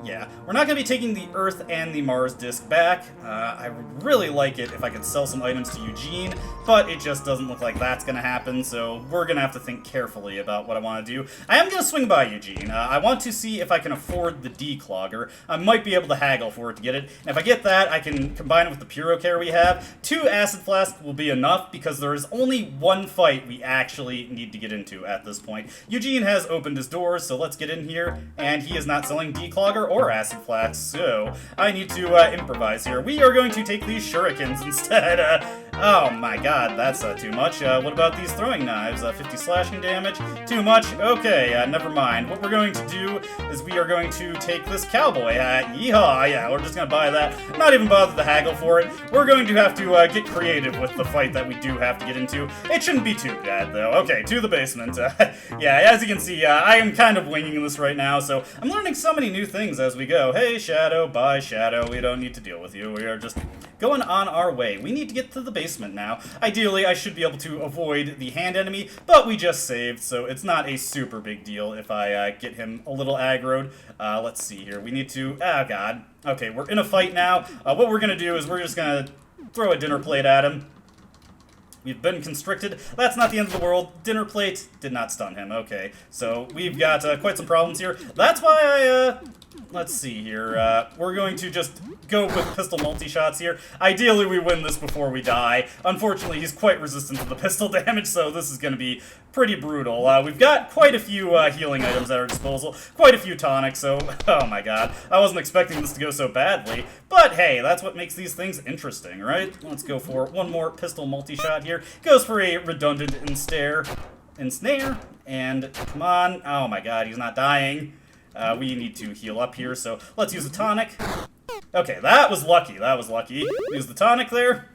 Yeah, we're not going to be taking the Earth and the Mars disk back. I would really like it if I could sell some items to Eugene, but it just doesn't look like that's going to happen, so we're going to have to think carefully about what I want to do. I am going to swing by Eugene. I want to see if I can afford the declogger. I might be able to haggle for it to get it, and if I get that, I can combine it with the Purocare we have. 2 acid flasks will be enough, because there is only one fight we actually need to get into at this point. Eugene has opened his doors, so let's get in here, and he is not selling declogger or acid flasks, so I need to improvise here. We are going to take these shurikens instead. Oh my god, that's too much. What about these throwing knives? 50 slashing damage? Too much? Okay, never mind. What we're going to do is we are going to take this cowboy hat. Yeehaw! Yeah, we're just gonna buy that. Not even bother to haggle for it. We're going to have to get creative with the fight that we do have to get into. It shouldn't be too bad, though. Okay, to the basement. Yeah, as you can see, I am kind of winging this right now, so I'm learning so many new things as we go. Hey, Shadow, bye, Shadow. We don't need to deal with you. We are just going on our way. We need to get to the basement now. Ideally, I should be able to avoid the hand enemy, but we just saved, so it's not a super big deal if I get him a little aggroed. Let's see here. We need to... Oh, God. Okay, we're in a fight now. What we're going to do is we're just going to throw a dinner plate at him. We've been constricted. That's not the end of the world. Dinner plate did not stun him. Okay, so we've got quite some problems here. That's why I... Let's see here. We're going to just go with pistol multi-shots here. Ideally, we win this before we die. Unfortunately, he's quite resistant to the pistol damage, so this is going to be pretty brutal. We've got quite a few healing items at our disposal, quite a few tonics, so, oh my god. I wasn't expecting this to go so badly, but hey, that's what makes these things interesting, right? Let's go for one more pistol multi-shot here. Goes for a redundant ensnare, and come on. Oh my god, he's not dying. We need to heal up here, so let's use a tonic. Okay, that was lucky. That was lucky. Use the tonic there.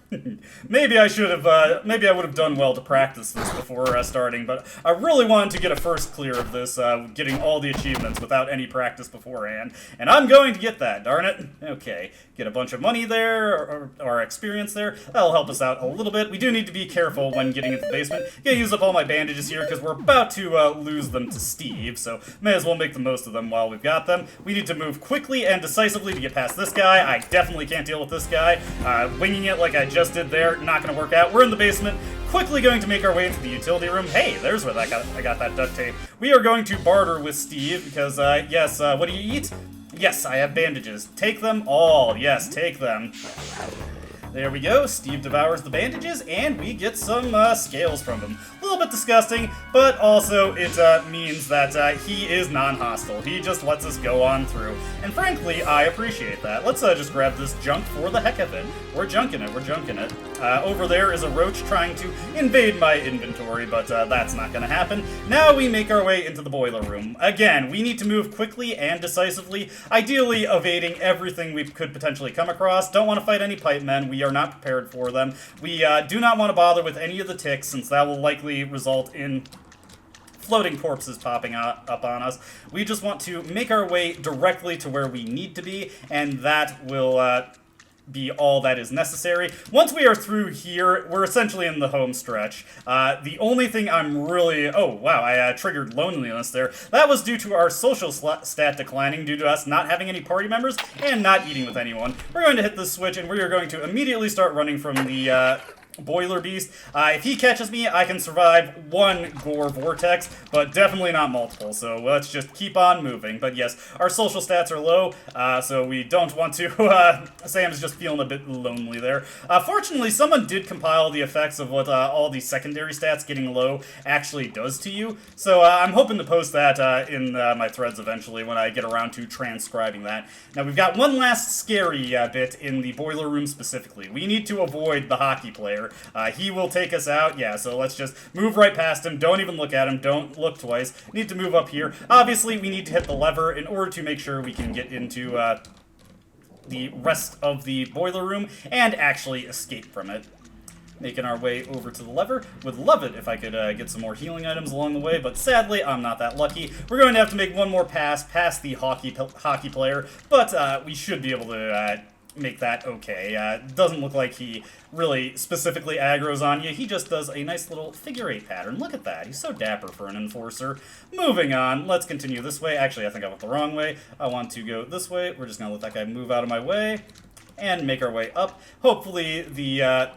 Maybe I should have, maybe I would have done well to practice this before starting, but I really wanted to get a first clear of this, getting all the achievements without any practice beforehand, and I'm going to get that, darn it. Okay, get a bunch of money there, or experience there. That'll help us out a little bit. We do need to be careful when getting into the basement. Gonna use up all my bandages here, because we're about to lose them to Steve, so may as well make the most of them while we've got them. We need to move quickly and decisively to get past this guy. I definitely can't deal with this guy. Winging it like I just did there, not gonna work out. We're in the basement, quickly going to make our way into the utility room. Hey, there's where I got that duct tape. We are going to barter with Steve, because, yes, what do you eat? Yes, I have bandages. Take them all. Yes, take them. There we go. Steve devours the bandages, and we get some scales from him. A little bit disgusting, but also it means that he is non-hostile. He just lets us go on through. And frankly, I appreciate that. Let's just grab this junk for the heck of it. We're junking it. We're junking it. Over there is a roach trying to invade my inventory, but that's not going to happen. Now we make our way into the boiler room. Again, we need to move quickly and decisively, ideally evading everything we could potentially come across. Don't want to fight any pipe men. We are not prepared for them. We do not want to bother with any of the ticks, since that will likely result in floating corpses popping up on us. We just want to make our way directly to where we need to be, and that will be all that is necessary. Once we are through here, we're essentially in the home stretch. The only thing I'm really... Oh, wow, I triggered loneliness there. That was due to our social stat declining due to us not having any party members and not eating with anyone. We're going to hit this switch, and we are going to immediately start running from the... Boiler Beast. If he catches me, I can survive one gore vortex, but definitely not multiple, so let's just keep on moving. But yes, our social stats are low, so we don't want to... Sam's just feeling a bit lonely there. Fortunately, someone did compile the effects of what all the secondary stats getting low actually does to you, so I'm hoping to post that in my threads eventually when I get around to transcribing that. Now, we've got one last scary bit in the boiler room specifically. We need to avoid the hockey player. He will take us out, yeah, so let's just move right past him. Don't even look at him. Don't look twice. Need to move up here. Obviously, we need to hit the lever in order to make sure we can get into the rest of the boiler room and actually escape from it. Making our way over to the lever. Would love it if I could get some more healing items along the way, but sadly, I'm not that lucky. We're going to have to make one more pass past the hockey player, but we should be able to... make that okay. Doesn't look like he really specifically aggroes on you. He just does a nice little figure 8 pattern. Look at that. He's so dapper for an enforcer. Moving on. Let's continue this way. Actually, I think I went the wrong way. I want to go this way. We're just going to let that guy move out of my way and make our way up. Hopefully the...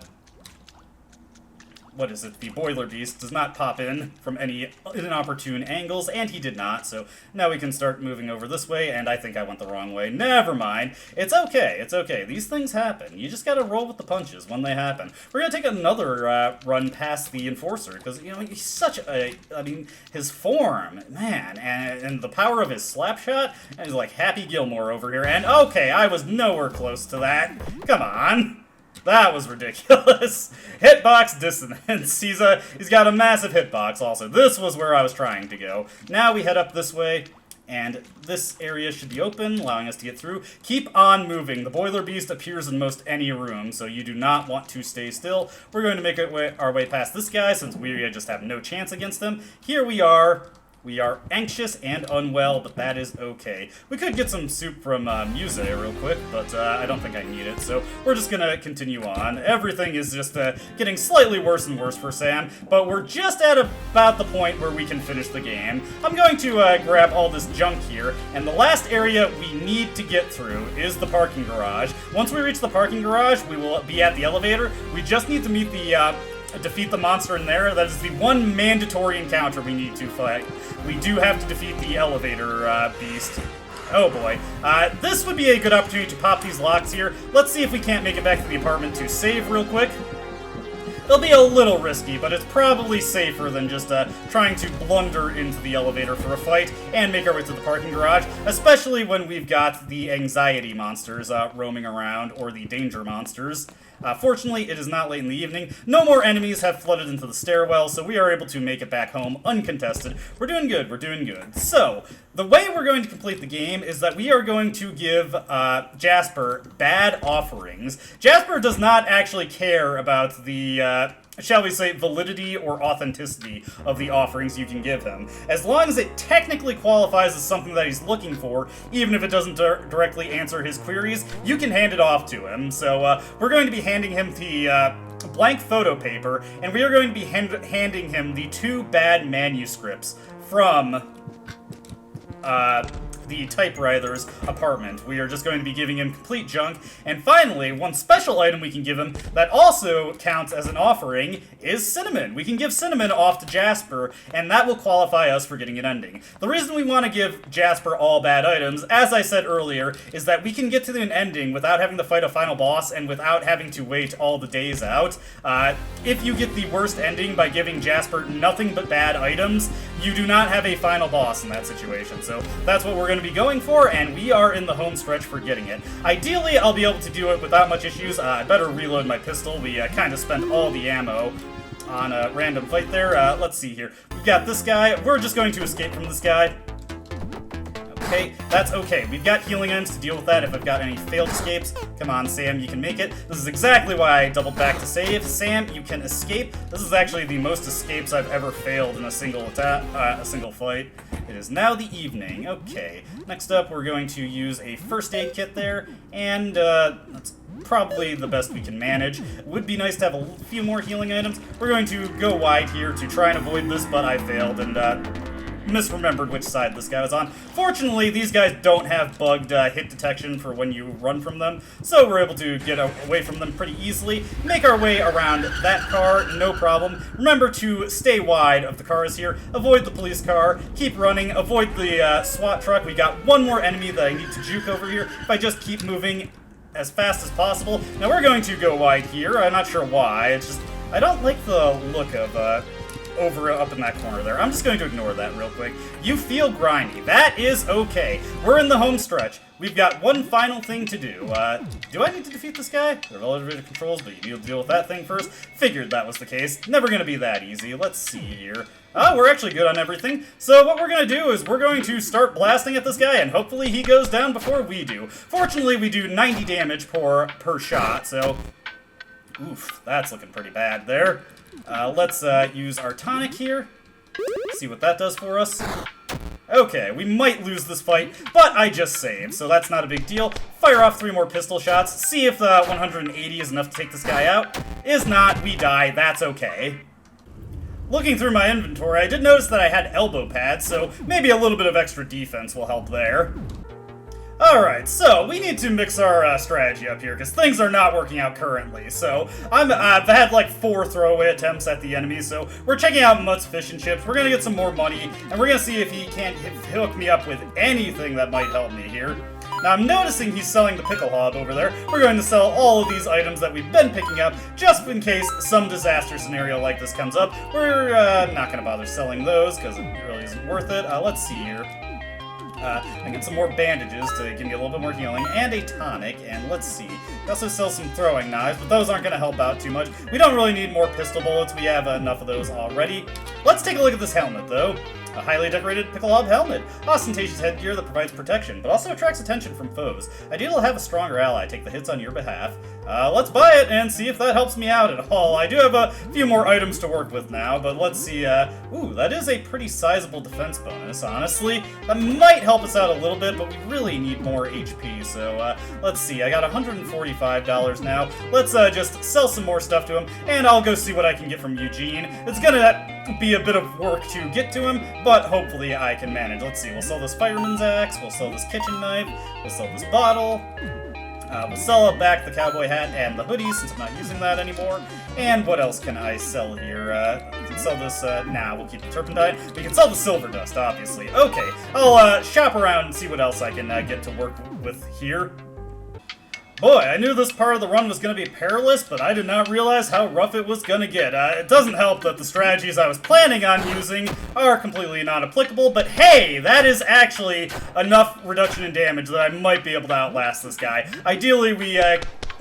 what is it? The Boiler Beast does not pop in from any inopportune angles, and he did not, so now we can start moving over this way, and I think I went the wrong way. Never mind. It's okay. It's okay. These things happen. You just gotta roll with the punches when they happen. We're gonna take another run past the Enforcer, because, you know, he's such a... I mean, his form, man, and the power of his slap shot, and he's like Happy Gilmore over here, and okay, I was nowhere close to that. Come on. That was ridiculous. Hitbox dissonance. He's got a massive hitbox also. This was where I was trying to go. Now we head up this way. And this area should be open, allowing us to get through. Keep on moving. The Boiler Beast appears in most any room, so you do not want to stay still. We're going to make our way past this guy, since we just have no chance against him. Here we are. We are anxious and unwell, but that is okay. We could get some soup from Muse real quick, but I don't think I need it, so we're just gonna continue on. Everything is just getting slightly worse and worse for Sam, but we're just at about the point where we can finish the game. I'm going to grab all this junk here, and the last area we need to get through is the parking garage. Once we reach the parking garage, we will be at the elevator. We just need to meet the defeat the monster in there. That is the one mandatory encounter we need to fight. We do have to defeat the elevator beast. Oh boy. This would be a good opportunity to pop these locks here. Let's see if we can't make it back to the apartment to save real quick. It'll be a little risky, but it's probably safer than just trying to blunder into the elevator for a fight and make our way to the parking garage, especially when we've got the anxiety monsters roaming around, or the danger monsters. Fortunately, it is not late in the evening. No more enemies have flooded into the stairwell, so we are able to make it back home uncontested. We're doing good, we're doing good. So, the way we're going to complete the game is that we are going to give Jasper bad offerings. Jasper does not actually care about the shall we say, validity or authenticity of the offerings you can give him. As long as it technically qualifies as something that he's looking for, even if it doesn't directly answer his queries, you can hand it off to him. So we're going to be handing him the blank photo paper, and we are going to be handing him the 2 bad manuscripts from the typewriter's apartment. We are just going to be giving him complete junk. And finally, one special item we can give him that also counts as an offering is cinnamon. We can give cinnamon off to Jasper, and that will qualify us for getting an ending. The reason we want to give Jasper all bad items, as I said earlier, is that we can get to an ending without having to fight a final boss and without having to wait all the days out. If you get the worst ending by giving Jasper nothing but bad items, you do not have a final boss in that situation. So that's what we're going to be going for, and we are in the home stretch for getting it. Ideally, I'll be able to do it without much issues. I better reload my pistol. We kind of spent all the ammo on a random fight there. Let's see here. We've got this guy. We're just going to escape from this guy. Okay, that's okay. We've got healing items to deal with that if I've got any failed escapes. Come on, Sam, you can make it. This is exactly why I doubled back to save. Sam, you can escape. This is actually the most escapes I've ever failed in a single fight. It is now the evening. Okay, next up we're going to use a first aid kit there, and that's probably the best we can manage. It would be nice to have a few more healing items. We're going to go wide here to try and avoid this, but I failed, and misremembered which side this guy was on. Fortunately, these guys don't have bugged hit detection for when you run from them, so we're able to get away from them pretty easily, make our way around that car, no problem. Remember to stay wide of the cars here, avoid the police car, keep running, avoid the SWAT truck. We got one more enemy that I need to juke over here if I just keep moving as fast as possible. Now we're going to go wide here. I'm not sure why, it's just, I don't like the look of up in that corner there. I'm just going to ignore that real quick. You feel grimy. That is okay. We're in the home stretch. We've got one final thing to do. Do I need to defeat this guy? There are elevator controls, but you need to deal with that thing first. Figured that was the case. Never gonna be that easy. Let's see here. We're actually good on everything. So what we're gonna do is we're going to start blasting at this guy, and hopefully he goes down before we do. Fortunately, we do 90 damage per shot, so oof, that's looking pretty bad there. Let's use our tonic here. See what that does for us. Okay, we might lose this fight, but I just saved, so that's not a big deal. Fire off 3 more pistol shots, see if 180 is enough to take this guy out. Is not, we die, that's okay. Looking through my inventory, I did notice that I had elbow pads, so maybe a little bit of extra defense will help there. Alright, so we need to mix our strategy up here, because things are not working out currently. So, I've had like 4 throwaway attempts at the enemy, so we're checking out Mutt's fish and chips, we're gonna get some more money, and we're gonna see if he can't hook me up with anything that might help me here. Now, I'm noticing he's selling the pickle hob over there. We're going to sell all of these items that we've been picking up, just in case some disaster scenario like this comes up. We're not gonna bother selling those, because it really isn't worth it. Let's see here. I get some more bandages to give me a little bit more healing, and a tonic, and let's see. We also sell some throwing knives, but those aren't going to help out too much. We don't really need more pistol bullets. We have enough of those already. Let's take a look at this helmet, though. A highly decorated picklehop helmet. Ostentatious headgear that provides protection, but also attracts attention from foes. Ideal to have a stronger ally take the hits on your behalf. Let's buy it and see if that helps me out at all. I do have a few more items to work with now, but let's see. Ooh, that is a pretty sizable defense bonus, honestly. That might help us out a little bit, but we really need more HP, so let's see. I got $145 now. Let's just sell some more stuff to him, and I'll go see what I can get from Eugene. It's gonna be a bit of work to get to him, but hopefully I can manage. Let's see. We'll sell this fireman's axe. We'll sell this kitchen knife. We'll sell this bottle. We'll sell back the cowboy hat and the hoodie since I'm not using that anymore. And what else can I sell here? We can sell this, we'll keep the turpentine. We can sell the silver dust, obviously. Okay, I'll shop around and see what else I can get to work with here. Boy, I knew this part of the run was going to be perilous, but I did not realize how rough it was going to get. It doesn't help that the strategies I was planning on using are completely not applicable, but hey, that is actually enough reduction in damage that I might be able to outlast this guy. Ideally, we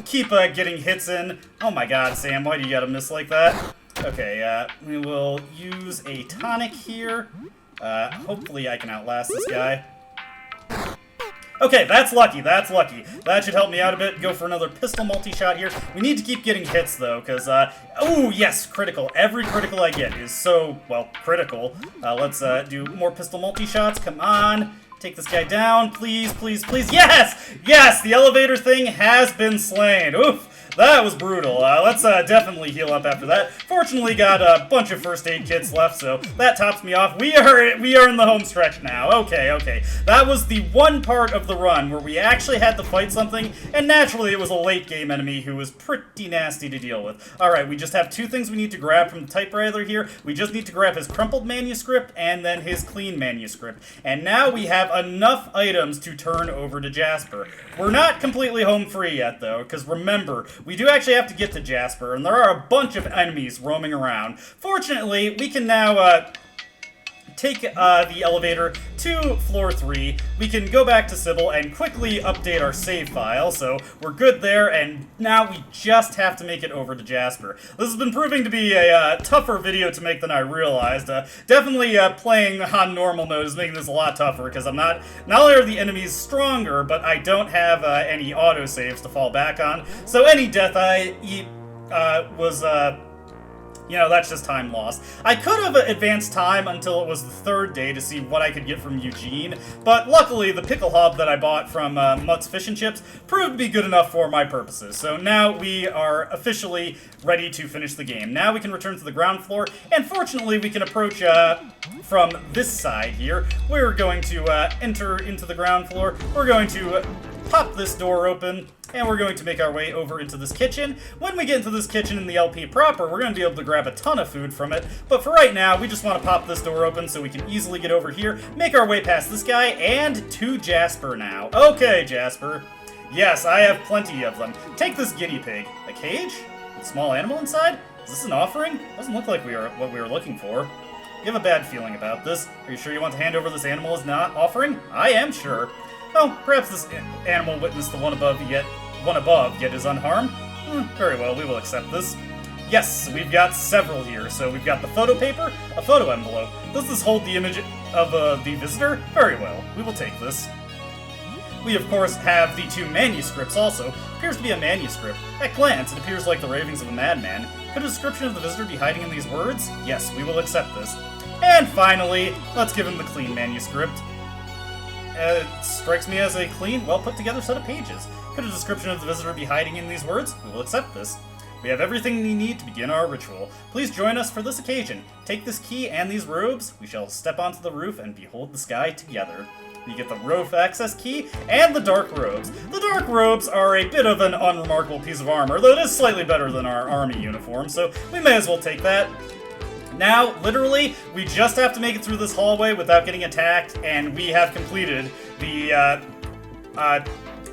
keep getting hits in. Oh my god, Sam, why do you gotta miss like that? Okay, we will use a tonic here. Hopefully I can outlast this guy. Okay, that's lucky, that's lucky. That should help me out a bit. Go for another pistol multi-shot here. We need to keep getting hits, though, because, oh, yes, critical. Every critical I get is so, well, critical. Let's do more pistol multi-shots. Come on. Take this guy down, please, please, please. Yes! Yes, the elevator thing has been slain. Oof. That was brutal. Let's definitely heal up after that. Fortunately, got a bunch of first aid kits left, so that tops me off. We are in the home stretch now. Okay, okay. That was the one part of the run where we actually had to fight something, and naturally it was a late game enemy who was pretty nasty to deal with. Alright, we just have two things we need to grab from the typewriter here. We just need to grab his crumpled manuscript and then his clean manuscript. And now we have enough items to turn over to Jasper. We're not completely home free yet, though, because remember, we do actually have to get to Jasper, and there are a bunch of enemies roaming around. Fortunately, we can now take the elevator to floor 3. We can go back to Sybil and quickly update our save file, so we're good there, and now we just have to make it over to Jasper. This has been proving to be a tougher video to make than I realized. Definitely playing on normal mode is making this a lot tougher, because I'm not only are the enemies stronger, but I don't have any autosaves to fall back on, so any death I eat was you know, that's just time lost. I could have advanced time until it was the third day to see what I could get from Eugene, but luckily the pickle hub that I bought from Mutt's Fish and Chips proved to be good enough for my purposes. So now we are officially ready to finish the game. Now we can return to the ground floor, and fortunately we can approach from this side here. We're going to enter into the ground floor. We're going to pop this door open, and we're going to make our way over into this kitchen. When we get into this kitchen in the LP proper, we're going to be able to grab a ton of food from it, but for right now, we just want to pop this door open so we can easily get over here, make our way past this guy, and to Jasper now. Okay, Jasper. Yes, I have plenty of them. Take this guinea pig. A cage? With a small animal inside? Is this an offering? Doesn't look like what we were looking for. You have a bad feeling about this. Are you sure you want to hand over this animal as not offering? I am sure. Oh, perhaps this animal witnessed the one above, yet is unharmed? Very well, we will accept this. Yes, we've got several here. So we've got the photo paper, a photo envelope. Does this hold the image of the visitor? Very well, we will take this. We, of course, have the two manuscripts also. Appears to be a manuscript. At glance, it appears like the ravings of a madman. Could a description of the visitor be hiding in these words? Yes, we will accept this. And finally, let's give him the clean manuscript. It strikes me as a clean, well-put-together set of pages. Could a description of the visitor be hiding in these words? We will accept this. We have everything we need to begin our ritual. Please join us for this occasion. Take this key and these robes. We shall step onto the roof and behold the sky together. You get the roof access key and the dark robes. The dark robes are a bit of an unremarkable piece of armor, though it is slightly better than our army uniform, so we may as well take that. Now, literally, we just have to make it through this hallway without getting attacked, and we have completed the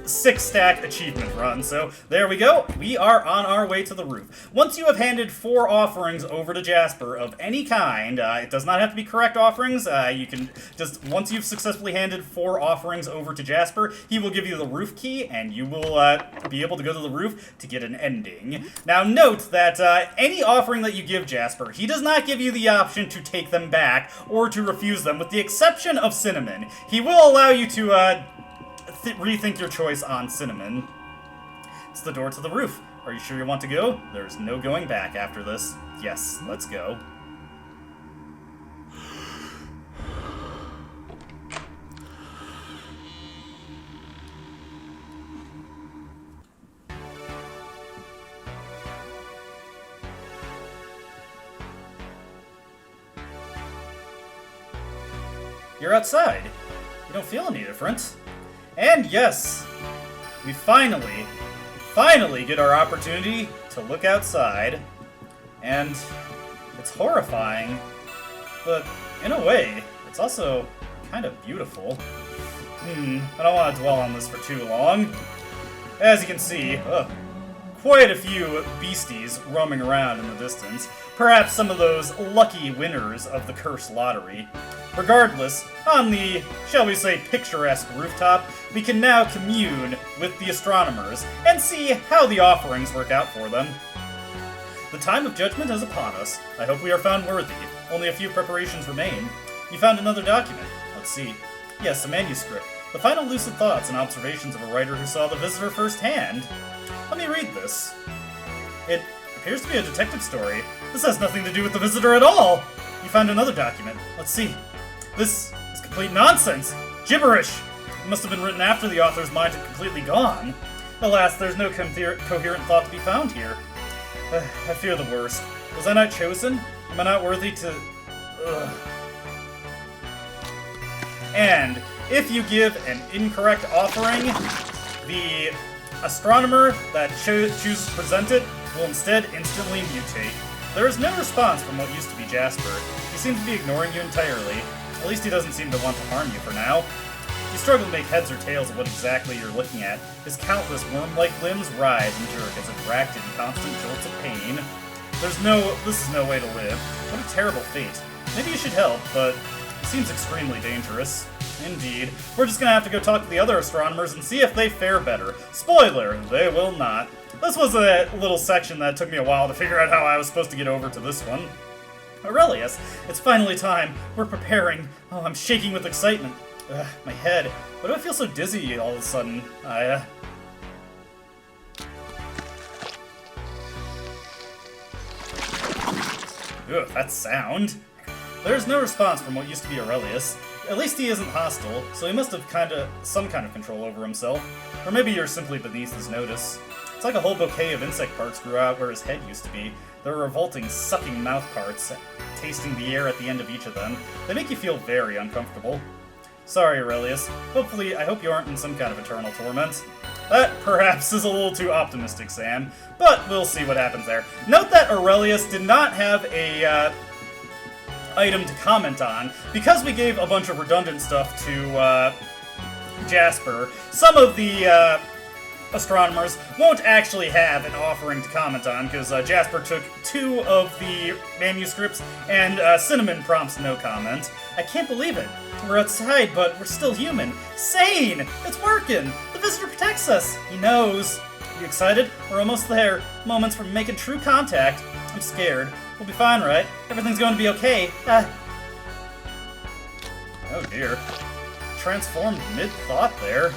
6-stack achievement run. So there we go. We are on our way to the roof. Once you have handed 4 offerings over to Jasper of any kind, it does not have to be correct offerings. You can just, once you've successfully handed 4 offerings over to Jasper, he will give you the roof key, and you will be able to go to the roof to get an ending. Now note that any offering that you give Jasper, he does not give you the option to take them back or to refuse them, with the exception of Cinnamon. He will allow you to rethink your choice on Cinnamon. It's the door to the roof. Are you sure you want to go? There's no going back after this. Yes, let's go. You're outside. You don't feel any different. And yes, we finally get our opportunity to look outside. And it's horrifying, but in a way, it's also kind of beautiful. I don't want to dwell on this for too long. As you can see, quite a few beasties roaming around in the distance. Perhaps some of those lucky winners of the cursed lottery. Regardless, on the, shall we say, picturesque rooftop, we can now commune with the astronomers and see how the offerings work out for them. The time of judgment is upon us. I hope we are found worthy. Only a few preparations remain. You found another document. Let's see. Yes, a manuscript. The final lucid thoughts and observations of a writer who saw the visitor firsthand. Let me read this. It appears to be a detective story. This has nothing to do with the visitor at all. You found another document. Let's see. This is complete nonsense. Gibberish. It must have been written after the author's mind had completely gone. Alas, there's no coherent thought to be found here. I fear the worst. Was I not chosen? Am I not worthy to... And if you give an incorrect offering, the astronomer that chooses to present it will instead instantly mutate. There is no response from what used to be Jasper. He seems to be ignoring you entirely. At least he doesn't seem to want to harm you for now. You struggle to make heads or tails of what exactly you're looking at. His countless worm-like limbs writhe and jerk as if racked in constant jolts of pain. This is no way to live. What a terrible fate. Maybe you should help, but it seems extremely dangerous. Indeed. We're just gonna have to go talk to the other astronomers and see if they fare better. Spoiler, they will not. This was a little section that took me a while to figure out how I was supposed to get over to this one. Aurelius, it's finally time. We're preparing. Oh, I'm shaking with excitement. Ugh, my head. Why do I feel so dizzy all of a sudden? Ugh, that sound. There's no response from what used to be Aurelius. At least he isn't hostile, so he must have some kind of control over himself. Or maybe you're simply beneath his notice. It's like a whole bouquet of insect parts grew out where his head used to be. There are revolting, sucking mouth parts, tasting the air at the end of each of them. They make you feel very uncomfortable. Sorry, Aurelius. I hope you aren't in some kind of eternal torment. That, perhaps, is a little too optimistic, Sam, but we'll see what happens there. Note that Aurelius did not have a, item to comment on. Because we gave a bunch of redundant stuff to, Jasper, some of the, astronomers won't actually have an offering to comment on, because Jasper took 2 of the manuscripts, and Cinnamon prompts no comment. I can't believe it. We're outside, but we're still human. Sane! It's working! The visitor protects us! He knows. You excited? We're almost there. Moments from making true contact. I'm scared. We'll be fine, right? Everything's going to be okay. Oh dear. Transformed mid-thought there.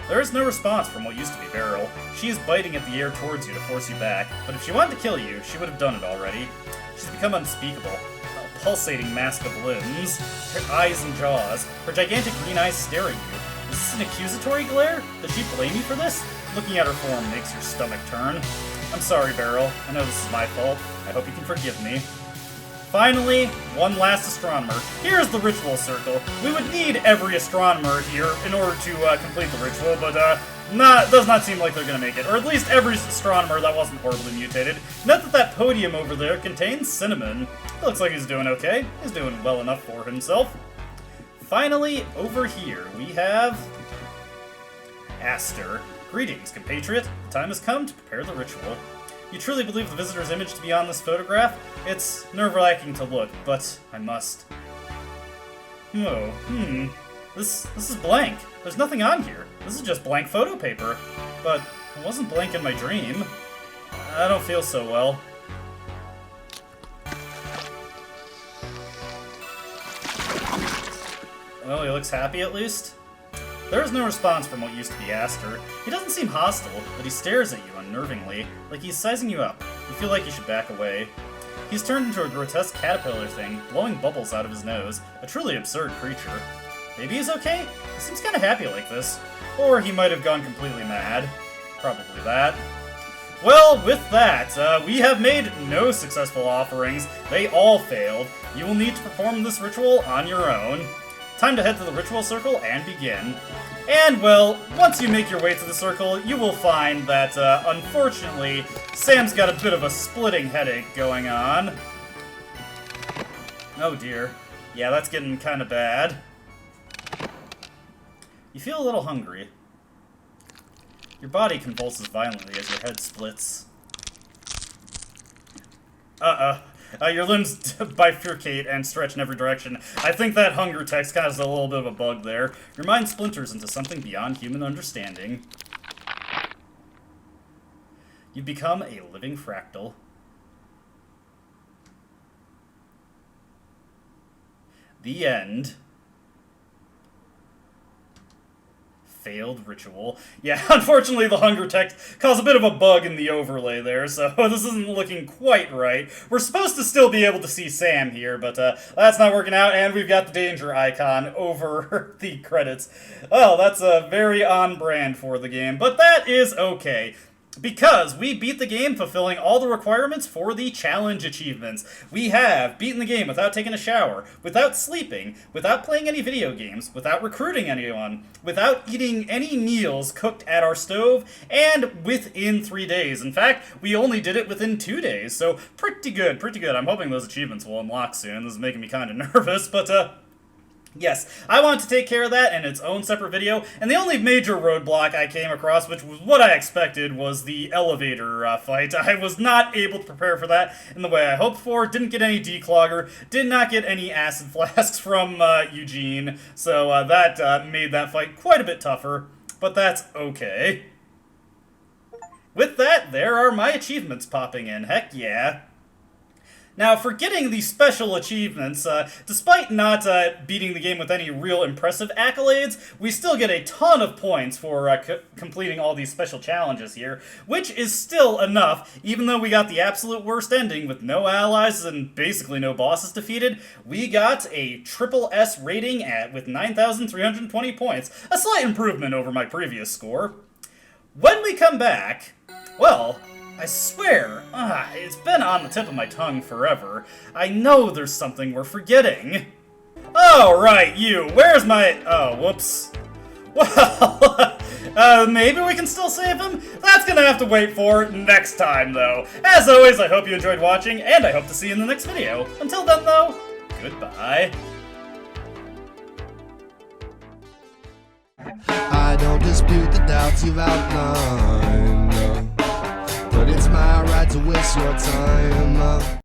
There is no response from what used to be Beryl. She is biting at the air towards you to force you back, but if she wanted to kill you, she would have done it already. She's become unspeakable. A pulsating mask of limbs, her eyes and jaws, her gigantic green eyes stare at you. Is this an accusatory glare? Does she blame you for this? Looking at her form makes your stomach turn. I'm sorry, Beryl. I know this is my fault. I hope you can forgive me. Finally, one last astronomer. Here's the ritual circle. We would need every astronomer here in order to complete the ritual, but does not seem like they're gonna make it. Or at least every astronomer that wasn't horribly mutated. Note that that podium over there contains Cinnamon. It looks like he's doing okay. He's doing well enough for himself. Finally, over here, we have Aster. Greetings, compatriot. The time has come to prepare the ritual. You truly believe the visitor's image to be on this photograph? It's nerve-wracking to look, but I must. This is blank. There's nothing on here. This is just blank photo paper. But it wasn't blank in my dream. I don't feel so well. Well, he looks happy at least. There is no response from what used to be Aster. He doesn't seem hostile, but he stares at you unnervingly, like he's sizing you up. You feel like you should back away. He's turned into a grotesque caterpillar thing, blowing bubbles out of his nose. A truly absurd creature. Maybe he's okay? He seems kinda happy like this. Or he might have gone completely mad. Probably that. Well, with that, we have made no successful offerings. They all failed. You will need to perform this ritual on your own. Time to head to the ritual circle and begin. And, well, once you make your way to the circle, you will find that, unfortunately, Sam's got a bit of a splitting headache going on. Oh dear. Yeah, that's getting kinda bad. You feel a little hungry. Your body convulses violently as your head splits. Your limbs bifurcate and stretch in every direction. I think that hunger text kind of has a little bit of a bug there. Your mind splinters into something beyond human understanding. You become a living fractal. The end. Failed ritual. Yeah, unfortunately the hunger text caused a bit of a bug in the overlay there, so this isn't looking quite right. We're supposed to still be able to see Sam here, but that's not working out, and we've got the danger icon over the credits. Well, that's very on brand for the game, but that is okay. Because we beat the game fulfilling all the requirements for the challenge achievements. We have beaten the game without taking a shower, without sleeping, without playing any video games, without recruiting anyone, without eating any meals cooked at our stove, and within 3 days. In fact, we only did it within 2 days, so pretty good, pretty good. I'm hoping those achievements will unlock soon. This is making me kind of nervous, but yes, I wanted to take care of that in its own separate video, and the only major roadblock I came across, which was what I expected, was the elevator fight. I was not able to prepare for that in the way I hoped for, didn't get any declogger, did not get any acid flasks from Eugene, so that made that fight quite a bit tougher, but that's okay. With that, there are my achievements popping in, heck yeah. Now, for getting the special achievements, despite not beating the game with any real impressive accolades, we still get a ton of points for completing all these special challenges here, which is still enough. Even though we got the absolute worst ending with no allies and basically no bosses defeated, we got a triple S rating with 9,320 points, a slight improvement over my previous score. When we come back, well, I swear, it's been on the tip of my tongue forever. I know there's something we're forgetting. Oh, right, you. Where's my... Oh, whoops. Well, maybe we can still save him? That's gonna have to wait for next time, though. As always, I hope you enjoyed watching, and I hope to see you in the next video. Until then, though, goodbye. I don't dispute the doubts you've outlined, but it's my right to waste your time.